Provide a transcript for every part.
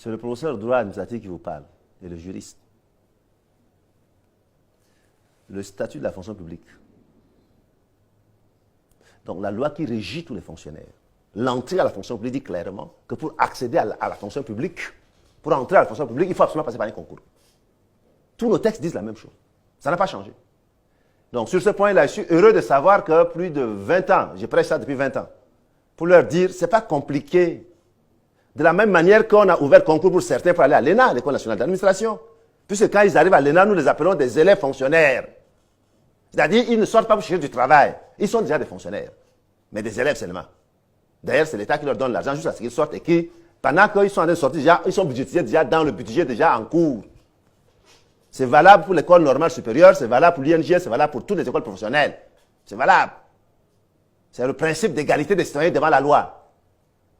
C'est le professeur de droit administratif qui vous parle, et le juriste. Le statut de la fonction publique. Donc la loi qui régit tous les fonctionnaires. L'entrée à la fonction publique dit clairement que pour accéder à la fonction publique, pour entrer à la fonction publique, il faut absolument passer par un concours. Tous nos textes disent la même chose. Ça n'a pas changé. Donc sur ce point-là, je suis heureux de savoir que plus de 20 ans, j'ai prêché ça depuis 20 ans, pour leur dire, ce n'est pas compliqué. De la même manière qu'on a ouvert concours pour certains pour aller à l'ENA, l'École nationale d'administration. Puisque quand ils arrivent à l'ENA, nous les appelons des élèves fonctionnaires. C'est-à-dire, ils ne sortent pas pour chercher du travail. Ils sont déjà des fonctionnaires. Mais des élèves seulement. D'ailleurs, c'est l'État qui leur donne l'argent juste à ce qu'ils sortent et qui, pendant qu'ils sont en train de sortir, déjà, ils sont budgétisés déjà dans le budget déjà en cours. C'est valable pour l'école normale supérieure, c'est valable pour l'ING, c'est valable pour toutes les écoles professionnelles. C'est valable. C'est le principe d'égalité des citoyens devant la loi.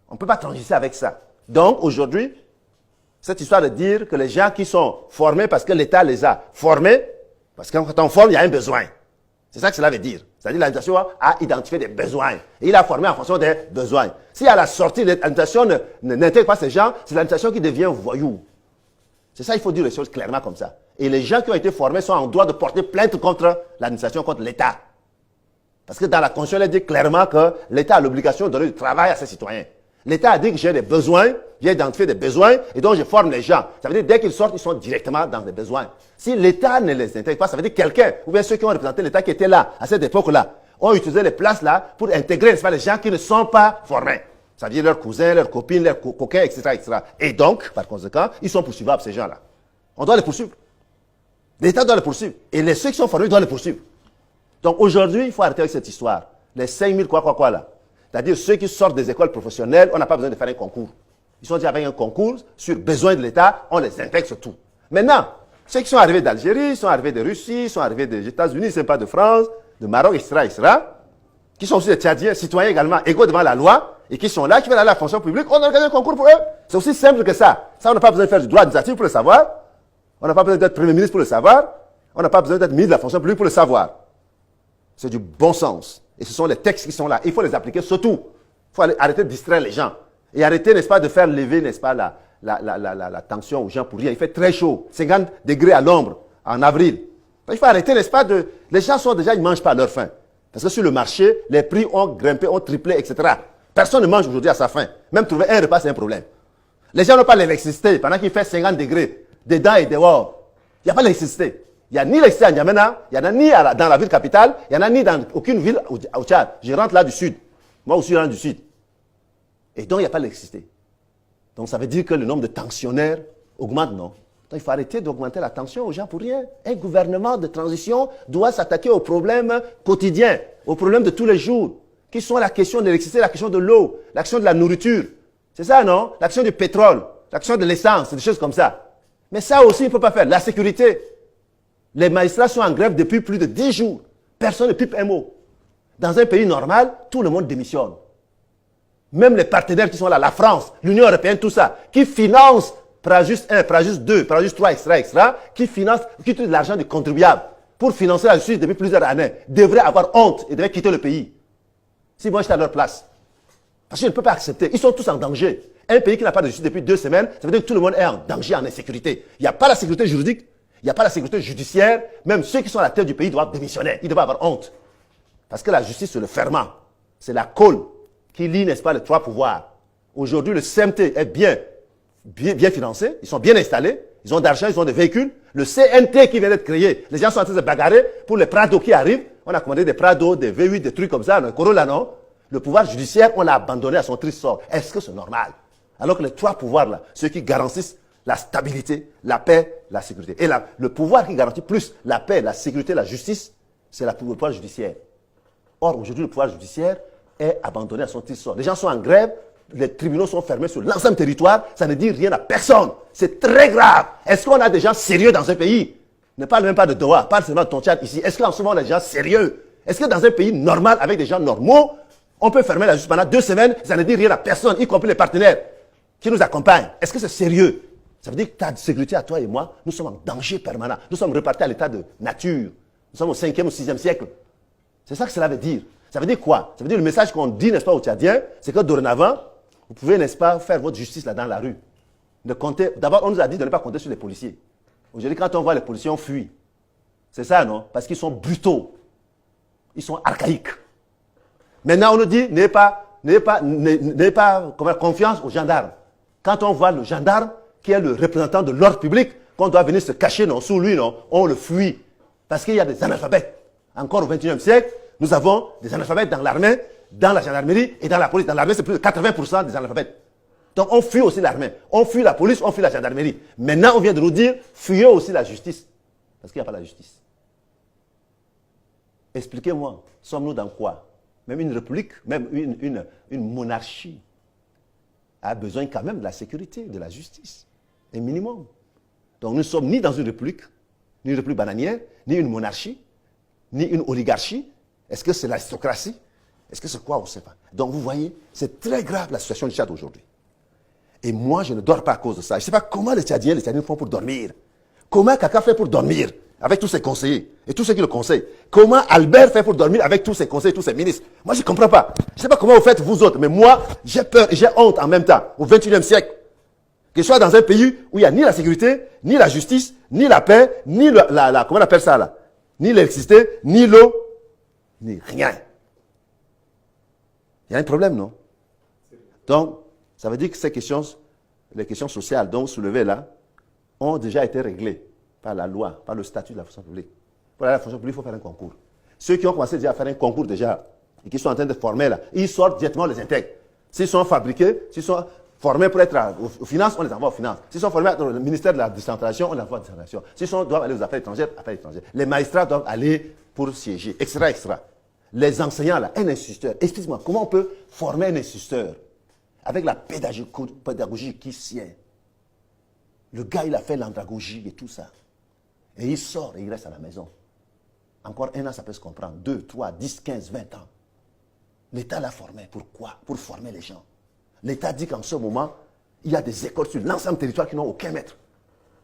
On ne peut pas transiger avec ça. Donc, aujourd'hui, cette histoire de dire que les gens qui sont formés parce que l'État les a formés, parce que quand on forme, il y a un besoin. C'est ça que cela veut dire. C'est-à-dire que l'administration a identifié des besoins. Et il a formé en fonction des besoins. Si à la sortie, l'administration n'intègre pas ces gens, c'est l'administration qui devient voyou. C'est ça, il faut dire les choses clairement comme ça. Et les gens qui ont été formés sont en droit de porter plainte contre l'administration, contre l'État. Parce que dans la Constitution, elle dit clairement que l'État a l'obligation de donner du travail à ses citoyens. L'État a dit que j'ai des besoins, j'ai identifié des besoins, et donc je forme les gens. Ça veut dire dès qu'ils sortent, ils sont directement dans des besoins. Si l'État ne les intègre pas, ça veut dire quelqu'un, ou bien ceux qui ont représenté l'État qui étaient là, à cette époque-là, ont utilisé les places là pour intégrer, n'est-ce pas, les gens qui ne sont pas formés. Ça veut dire leurs cousins, leurs copines, leurs coquins, etc., etc. Et donc, par conséquent, ils sont poursuivables, ces gens-là. On doit les poursuivre. L'État doit les poursuivre. Et ceux qui sont formés doivent les poursuivre. Donc aujourd'hui, il faut arrêter avec cette histoire. Les 5000 quoi là. C'est-à-dire ceux qui sortent des écoles professionnelles, on n'a pas besoin de faire un concours. Ils sont déjà avec un concours sur besoin de l'État, on les intègre surtout. Maintenant, ceux qui sont arrivés d'Algérie, ils sont arrivés de Russie, ils sont arrivés des États-Unis, ce n'est pas de France, de Maroc, etc., qui sont aussi des Tchadiens, citoyens également, égaux devant la loi, et qui sont là, qui veulent aller à la fonction publique, on organise un concours pour eux. C'est aussi simple que ça. Ça, on n'a pas besoin de faire du droit administratif pour le savoir. On n'a pas besoin d'être Premier ministre pour le savoir. On n'a pas besoin d'être ministre de la fonction publique pour le savoir. C'est du bon sens. Et ce sont les textes qui sont là. Il faut les appliquer surtout. Il faut arrêter de distraire les gens. Et arrêter, n'est-ce pas, de faire lever, n'est-ce pas, la tension aux gens pour rien. Il fait très chaud. 50 degrés à l'ombre en avril. Il faut arrêter, n'est-ce pas, les gens sont déjà, ils ne mangent pas à leur faim. Parce que sur le marché, les prix ont grimpé, ont triplé, etc. Personne ne mange aujourd'hui à sa faim. Même trouver un repas, c'est un problème. Les gens n'ont pas l'électricité pendant qu'il fait 50 degrés, dedans et dehors. Il n'y a pas d'électricité. Il n'y a ni l'électricité à N'Djamena, il n'y en a ni dans la ville capitale, il n'y en a ni dans aucune ville au Tchad. Je rentre là du sud. Moi aussi, je rentre du sud. Et donc, il n'y a pas d'électricité. Donc, ça veut dire que le nombre de tensionnaires augmente, non? Donc, il faut arrêter d'augmenter la tension aux gens pour rien. Un gouvernement de transition doit s'attaquer aux problèmes quotidiens, aux problèmes de tous les jours, qui sont la question de l'électricité, la question de l'eau, la question de la nourriture. C'est ça, non? La question du pétrole, la question de l'essence, des choses comme ça. Mais ça aussi, il ne peut pas faire. La sécurité. Les magistrats sont en grève depuis plus de 10 jours. Personne ne pipe un mot. Dans un pays normal, tout le monde démissionne. Même les partenaires qui sont là, la France, l'Union européenne, tout ça, qui financent Prajus 1, Prajus 2, Prajus 3, etc., qui financent, qui utilisent l'argent du contribuable pour financer la justice depuis plusieurs années, devraient avoir honte et devraient quitter le pays. Si moi j'étais à leur place. Parce que je ne peux pas accepter. Ils sont tous en danger. Un pays qui n'a pas de justice depuis 2 semaines, ça veut dire que tout le monde est en danger, en insécurité. Il n'y a pas la sécurité juridique. Il n'y a pas la sécurité judiciaire. Même ceux qui sont à la tête du pays doivent démissionner. Ils doivent avoir honte. Parce que la justice, c'est le ferment. C'est la colle qui lie, n'est-ce pas, les 3 pouvoirs. Aujourd'hui, le CMT est bien financé. Ils sont bien installés. Ils ont d'argent, ils ont des véhicules. Le CNT qui vient d'être créé, les gens sont en train de se bagarrer pour les Prado qui arrivent. On a commandé des Prado, des V8, des trucs comme ça. Le Corolla, non. Le pouvoir judiciaire, on l'a abandonné à son triste sort. Est-ce que c'est normal? Alors que les 3 pouvoirs-là, ceux qui garantissent la stabilité, la paix, la sécurité. Et le pouvoir qui garantit plus la paix, la sécurité, la justice, c'est le pouvoir judiciaire. Or, aujourd'hui, le pouvoir judiciaire est abandonné à son triste sort. Les gens sont en grève, les tribunaux sont fermés sur l'ensemble du territoire, ça ne dit rien à personne. C'est très grave. Est-ce qu'on a des gens sérieux dans un pays? Ne parle même pas de Doha, parle seulement de ton Tchad ici. Est-ce qu'en ce moment, on a des gens sérieux? Est-ce que dans un pays normal, avec des gens normaux, on peut fermer la justice pendant 2 semaines, ça ne dit rien à personne, y compris les partenaires qui nous accompagnent? Est-ce que c'est sérieux? Ça veut dire que ta sécurité à toi et moi, nous sommes en danger permanent. Nous sommes repartis à l'état de nature. Nous sommes au 5e ou 6e siècle. C'est ça que cela veut dire. Ça veut dire quoi? Ça veut dire le message qu'on dit, n'est-ce pas, aux Tchadiens, c'est que dorénavant, vous pouvez, n'est-ce pas, faire votre justice là dans la rue. D'abord, on nous a dit de ne pas compter sur les policiers. Aujourd'hui, quand on voit les policiers, on fuit. C'est ça, non? Parce qu'ils sont brutaux. Ils sont archaïques. Maintenant, on nous dit, n'ayez pas confiance aux gendarmes. Quand on voit le gendarme, qui est le représentant de l'ordre public, qu'on doit venir se cacher sous lui, on le fuit. Parce qu'il y a des analphabètes. Encore au XXIe siècle, nous avons des analphabètes dans l'armée, dans la gendarmerie et dans la police. Dans l'armée, c'est plus de 80% des analphabètes. Donc on fuit aussi l'armée. On fuit la police, on fuit la gendarmerie. Maintenant, on vient de nous dire, fuyez aussi la justice. Parce qu'il n'y a pas la justice. Expliquez-moi, sommes-nous dans quoi? Même une république, même une monarchie a besoin quand même de la sécurité, de la justice. Un minimum. Donc nous ne sommes ni dans une république bananière, ni une monarchie, ni une oligarchie. Est-ce que c'est l'aristocratie? Est-ce que c'est quoi? On ne sait pas. Donc vous voyez, c'est très grave la situation du Tchad aujourd'hui. Et moi, je ne dors pas à cause de ça. Je ne sais pas comment les Tchadiens font pour dormir. Comment Kaka fait pour dormir avec tous ses conseillers et tous ceux qui le conseillent? Comment Albert fait pour dormir avec tous ses conseillers, tous ses ministres? Moi, je ne comprends pas. Je ne sais pas comment vous faites, vous autres, mais moi, j'ai peur et j'ai honte en même temps, au XXIe siècle. Que je sois dans un pays où il n'y a ni la sécurité, ni la justice, ni la paix, ni comment on appelle ça là? Ni l'électricité, ni l'eau, ni rien. Il y a un problème, non? Donc, ça veut dire que les questions sociales donc soulevées là, ont déjà été réglées par la loi, par le statut de la fonction publique. Pour aller à la fonction publique, il faut faire un concours. Ceux qui ont commencé déjà à faire un concours déjà, et qui sont en train de former là, ils sortent directement les intègres. S'ils sont fabriqués, s'ils sont formés pour être aux finances, on les envoie aux finances. S'ils sont formés dans le ministère de la décentralisation, on les envoie à la décentralisation. S'ils doivent aller aux affaires étrangères, affaires étrangères. Les magistrats doivent aller pour siéger, etc. Les enseignants là, un instituteur, excuse-moi, comment on peut former un instituteur avec la pédagogie qui sied? Le gars, il a fait l'andragogie et tout ça. Et il sort et il reste à la maison. Encore un an, ça peut se comprendre. 2, 3, 10, 15, 20 ans. L'État l'a formé. Pourquoi? Pour former les gens. L'État dit qu'en ce moment, il y a des écoles sur l'ensemble du territoire qui n'ont aucun maître,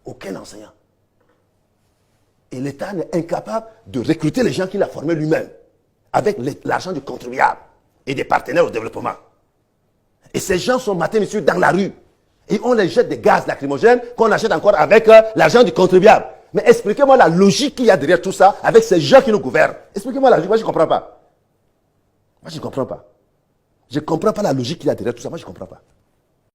aucun enseignant. Et l'État est incapable de recruter les gens qu'il a formés lui-même, avec l'argent du contribuable et des partenaires au développement. Et ces gens sont matés, messieurs, dans la rue. Et on les jette des gaz lacrymogènes qu'on achète encore avec l'argent du contribuable. Mais expliquez-moi la logique qu'il y a derrière tout ça avec ces gens qui nous gouvernent. Expliquez-moi la logique. Moi, je ne comprends pas. Moi, je ne comprends pas. Je ne comprends pas la logique qu'il y a derrière tout ça. Moi, je ne comprends pas.